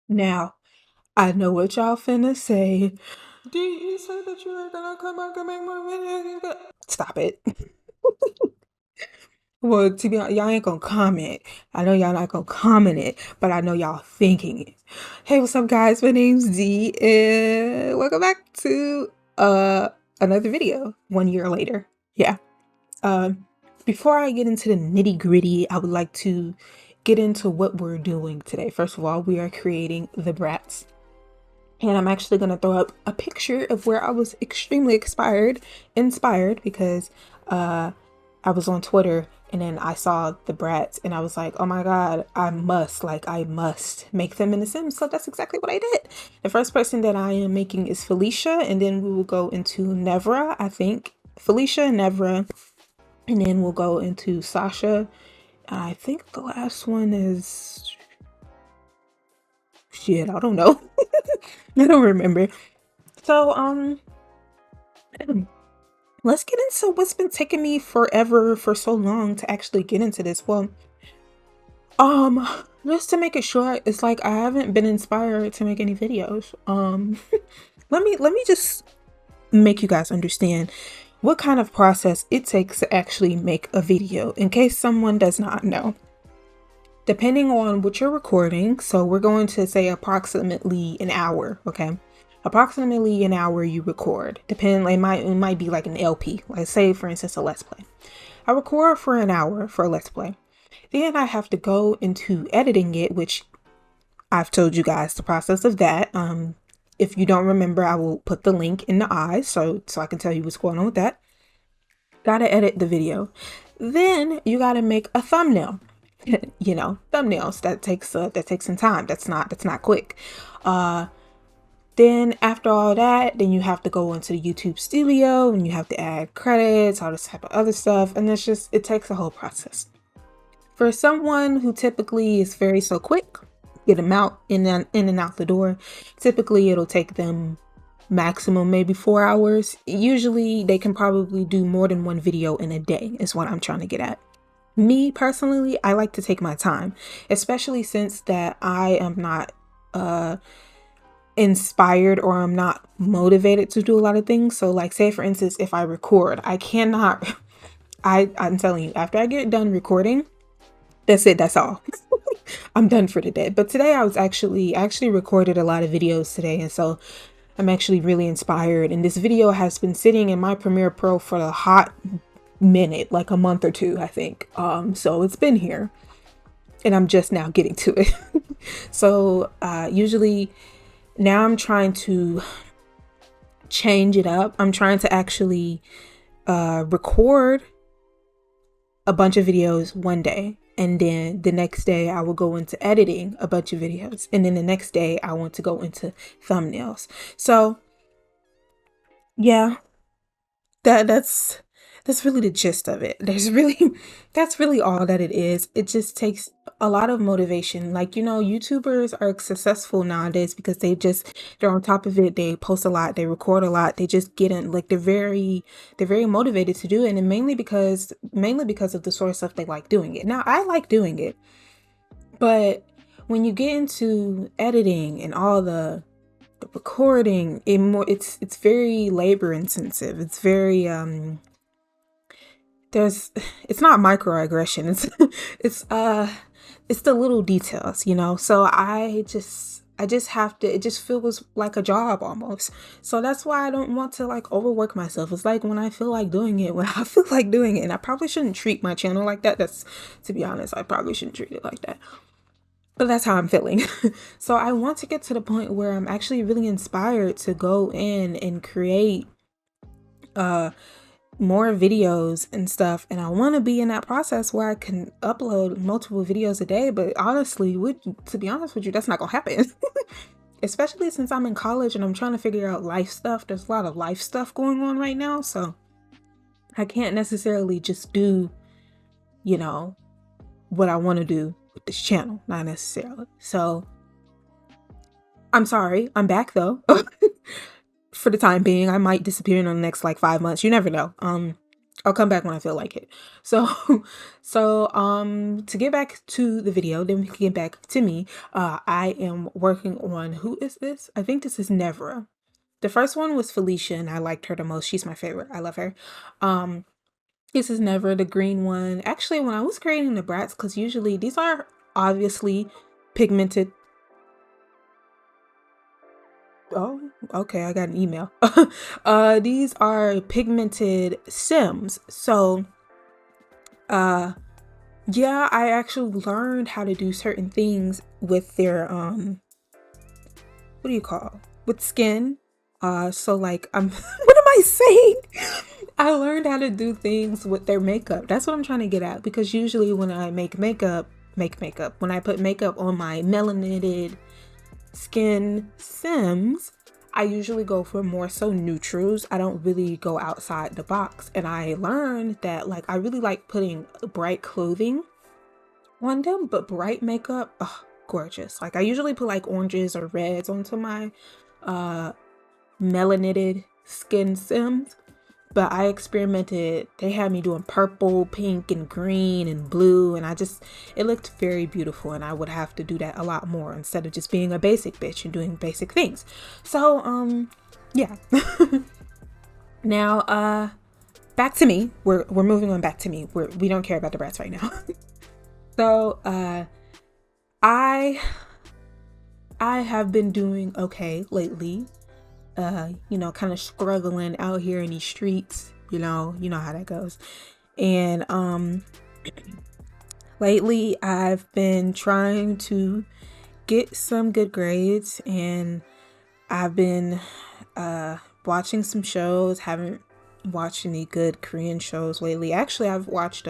Now, I know what y'all finna say. Did you say that you were gonna come back and make more videos? Stop it. Well, to be honest, y'all ain't gonna comment. I know y'all not gonna comment it, but I know y'all thinking it. Hey, what's up, guys? My name's Dee, and welcome back to another video 1 year later. Yeah. Um, Before I get into the nitty-gritty, I would like to get into what we're doing today. First of all, we are creating the Bratz. And I'm actually going to throw up a picture of where I was extremely inspired because I was on Twitter and then I saw the Bratz and I was like, oh my God, I must make them in The Sims. So that's exactly what I did. The first person that I am making is Felicia, and then we will go into Nevra, I think. Felicia, Nevra, and then we'll go into Sasha. I think the last one is... shit, I don't know. I don't remember. So, let's get into what's been taking me forever for so long to actually get into this. Well, just to make it short, it's like I haven't been inspired to make any videos. Let me just make you guys understand what kind of process it takes to actually make a video, in case someone does not know. Depending on what you're recording, so we're going to say approximately an hour, okay? Approximately an hour you record. It might be like an LP. Let's say, for instance, a Let's Play. I record for an hour for a Let's Play. Then I have to go into editing it, which I've told you guys the process of that. If you don't remember, I will put the link in the eyes so I can tell you what's going on with that. Gotta edit the video. Then you gotta make a thumbnail. You know, thumbnails, that takes some time. That's not quick. Then after all that, then you have to go into the YouTube studio and you have to add credits, all this type of other stuff, and it takes a whole process. For someone who typically is very so quick, get them out in and out the door, typically it'll take them maximum maybe 4 hours. Usually they can probably do more than one video in a day, is what I'm trying to get at. Me personally, I like to take my time, especially since that I am not inspired or I'm not motivated to do a lot of things. So like, say for instance, if I record, I cannot I'm telling you, after I get done recording, that's it, that's all. I'm done for today. But today I actually recorded a lot of videos today, and so I'm actually really inspired, and this video has been sitting in my Premiere Pro for a hot minute, like a month or two, I think. So it's been here and I'm just now getting to it. So usually now I'm trying to change it up. I'm trying to actually record a bunch of videos one day, and then the next day I will go into editing a bunch of videos, and then the next day I want to go into thumbnails. So yeah, that's really the gist of it. That's really all that it is. It just takes a lot of motivation. Like, you know, YouTubers are successful nowadays because they're on top of it. They post a lot, they record a lot, they just get in, like, they're very motivated to do it, and mainly because of the sort of stuff they like doing it. Now, I like doing it, but when you get into editing and all the recording, it's very labor intensive. It's very it's not microaggression. It's the little details, you know. So I just have to, it just feels like a job almost. So that's why I don't want to like overwork myself. It's like when I feel like doing it, when I feel like doing it. And I probably shouldn't treat my channel like that. To be honest, I probably shouldn't treat it like that. But that's how I'm feeling. So I want to get to the point where I'm actually really inspired to go in and create more videos and stuff, and I want to be in that process where I can upload multiple videos a day. But honestly, to be honest with you, that's not gonna happen. Especially since I'm in college and I'm trying to figure out life stuff. There's a lot of life stuff going on right now, so I can't necessarily just do, you know, what I want to do with this channel, not necessarily. So I'm sorry, I'm back though. For the time being. I might disappear in the next like 5 months, you never know. I'll come back when I feel like it. So, to get back to the video, then we can get back to me. I am working on, who is this? I think this is Nevra. The first one was Felicia, and I liked her the most. She's my favorite. I love her. This is Never, the green one. Actually, when I was creating the Bratz, because usually these are obviously pigmented. Oh, okay, I got an email. These are pigmented Sims. So, yeah, I actually learned how to do certain things with their, what do you call? With skin. So like, what am I saying? I learned how to do things with their makeup. That's what I'm trying to get at, because usually when I make makeup, when I put makeup on my melanated skin Sims, I usually go for more so neutrals. I don't really go outside the box. And I learned that like I really like putting bright clothing on them, but bright makeup, oh, gorgeous. Like I usually put like oranges or reds onto my melanated skin Sims. But I experimented, they had me doing purple, pink, and green, and blue, and it looked very beautiful, and I would have to do that a lot more instead of just being a basic bitch and doing basic things. So, yeah. Now, back to me. We're moving on back to me. We don't care about the Bratz right now. So, I have been doing okay lately. You know, kind of struggling out here in these streets, you know how that goes. And lately I've been trying to get some good grades, and I've been watching some shows. Haven't watched any good Korean shows lately. Actually, I've watched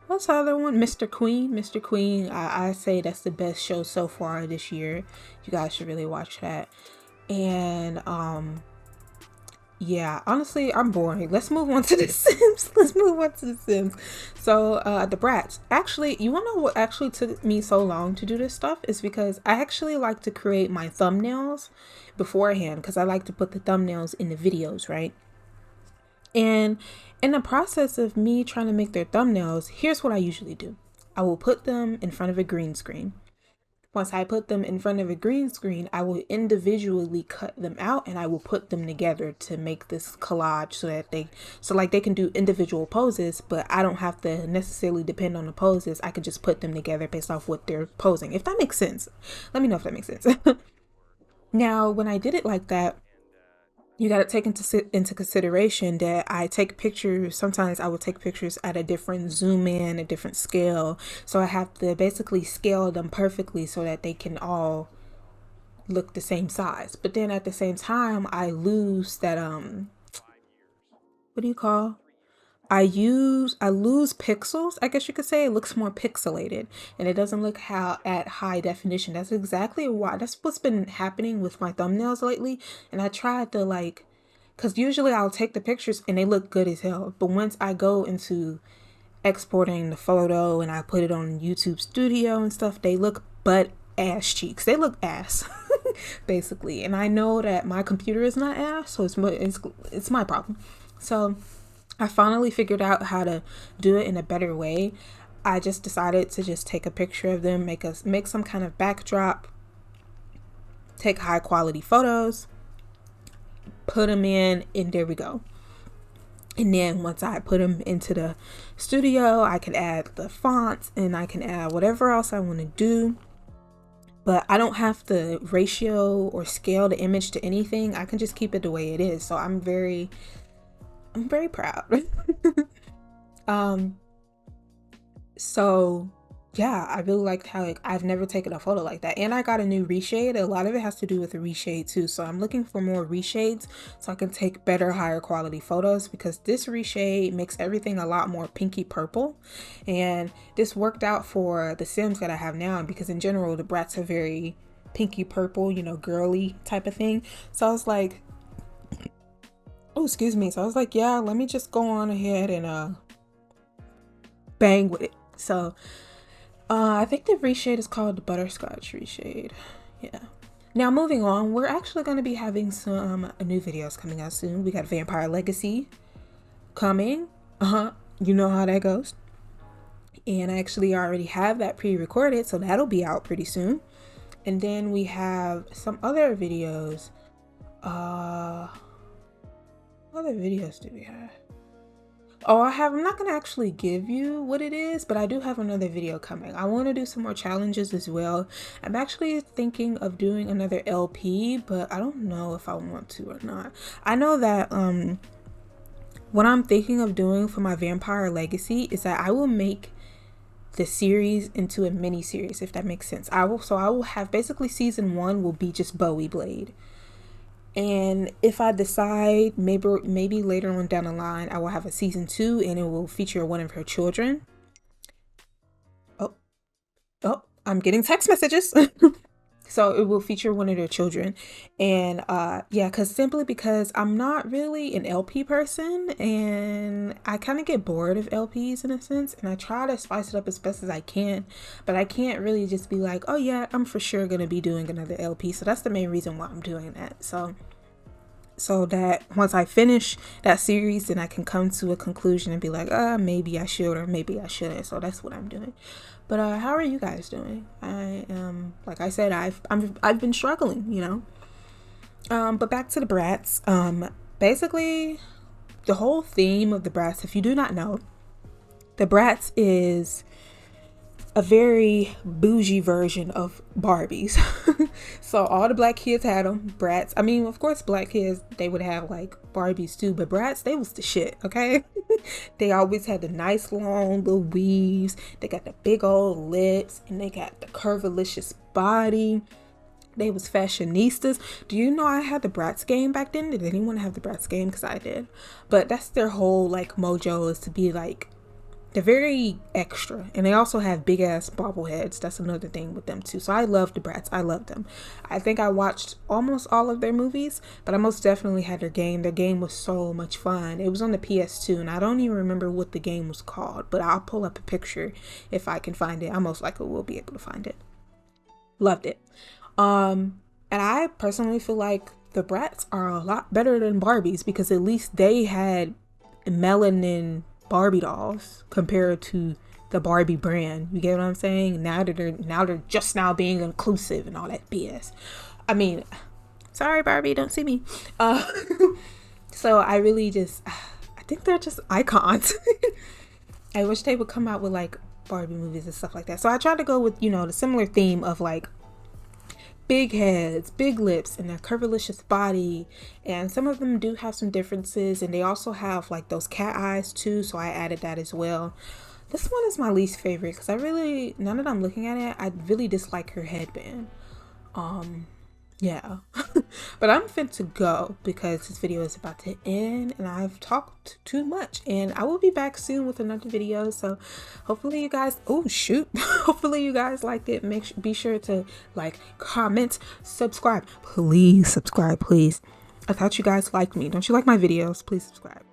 what's the other one? Mr. Queen. I say that's the best show so far this year. You guys should really watch that. And yeah, honestly, I'm boring. Let's move on to the Sims. So the Bratz. Actually, you wanna know what actually took me so long to do this stuff is because I actually like to create my thumbnails beforehand, because I like to put the thumbnails in the videos, right? And in the process of me trying to make their thumbnails, here's what I usually do. I will put them in front of a green screen. Once I put them in front of a green screen, I will individually cut them out, and I will put them together to make this collage so that they can do individual poses, but I don't have to necessarily depend on the poses. I could just put them together based off what they're posing. If that makes sense. Let me know if that makes sense. Now, when I did it like that, you got to take into consideration that I take pictures. Sometimes I will take pictures at a different zoom in, a different scale. So I have to basically scale them perfectly so that they can all look the same size. But then at the same time, I lose that, what do you call? I lose pixels, I guess you could say. It looks more pixelated, and it doesn't look at high definition. That's exactly why. That's what's been happening with my thumbnails lately. And I tried to like, because usually I'll take the pictures and they look good as hell. But once I go into exporting the photo and I put it on YouTube Studio and stuff, they look butt ass cheeks. They look ass, basically. And I know that my computer is not ass, so it's my problem. So I finally figured out how to do it in a better way. I just decided to just take a picture of them, make some kind of backdrop, take high quality photos, put them in, and there we go. And then once I put them into the studio, I can add the fonts and I can add whatever else I want to do. But I don't have to ratio or scale the image to anything. I can just keep it the way it is. So I'm very proud. So yeah, I really liked how I've never taken a photo like that. And I got a new reshade. A lot of it has to do with the reshade too. So I'm looking for more reshades so I can take better, higher quality photos, because this reshade makes everything a lot more pinky purple. And this worked out for the Sims that I have now, because in general, the Bratz are very pinky purple, you know, girly type of thing. So I was like, oh, excuse me. So I was like, yeah, let me just go on ahead and bang with it. So I think the reshade is called the Butterscotch reshade. Yeah. Now moving on, we're actually going to be having some new videos coming out soon. We got Vampire Legacy. coming. You know how that goes. And I actually already have that pre-recorded, so that'll be out pretty soon. And then we have some other videos. What other videos do we have? Oh, I'm not gonna actually give you what it is, but I do have another video coming. I want to do some more challenges as well. I'm actually thinking of doing another LP, but I don't know if I want to or not. I know that what I'm thinking of doing for my Vampire Legacy is that I will make the series into a mini series, if that makes sense. I will have basically season 1 will be just Bowie Blade. And if I decide maybe later on down the line, I will have a season 2 and it will feature one of her children. Oh, I'm getting text messages. So it will feature one of their children. And yeah, simply because I'm not really an LP person, and I kind of get bored of LPs in a sense, and I try to spice it up as best as I can, but I can't really just be like, oh yeah, I'm for sure gonna be doing another LP. So that's the main reason why I'm doing that. So that once I finish that series, then I can come to a conclusion and be like, maybe I should or maybe I shouldn't. So that's what I'm doing. But how are you guys doing? I am, like I said, I've been struggling, you know. But back to the Bratz. Basically, the whole theme of the Bratz, if you do not know, the Bratz is a very bougie version of Barbies. So all the black kids had them. Bratz, I mean, of course black kids, they would have like Barbies too, but Bratz, they was the shit, okay? They always had the nice long little weaves, they got the big old lips, and they got the curvilicious body. They was fashionistas. Do you know I had the Bratz game back then? Did anyone have the Bratz game? Because I did. But that's their whole like mojo, is to be like, they're very extra, and they also have big ass bobbleheads. That's another thing with them too. So I love the Bratz. I love them. I think I watched almost all of their movies, but I most definitely had their game. Their game was so much fun. It was on the PS2, and I don't even remember what the game was called, but I'll pull up a picture if I can find it. I most likely will be able to find it. Loved it. And I personally feel like the Bratz are a lot better than Barbies, because at least they had melanin Barbie dolls compared to the Barbie brand. You get what I'm saying? Now they're just now being inclusive and all that BS. I mean, sorry Barbie, don't see me. So I really I think they're just icons. I wish they would come out with like Barbie movies and stuff like that. So I try to go with, you know, the similar theme of like big heads, big lips, and a curvilicious body. And some of them do have some differences, and they also have like those cat eyes too, so I added that as well. This one is my least favorite because now that I'm looking at it, I really dislike her headband. Yeah. But I'm fit to go because this video is about to end and I've talked too much, and I will be back soon with another video. So hopefully you guys, hopefully you guys liked it. Be sure to like, comment, subscribe. Please subscribe, please. I thought you guys liked me. Don't you like my videos? Please subscribe.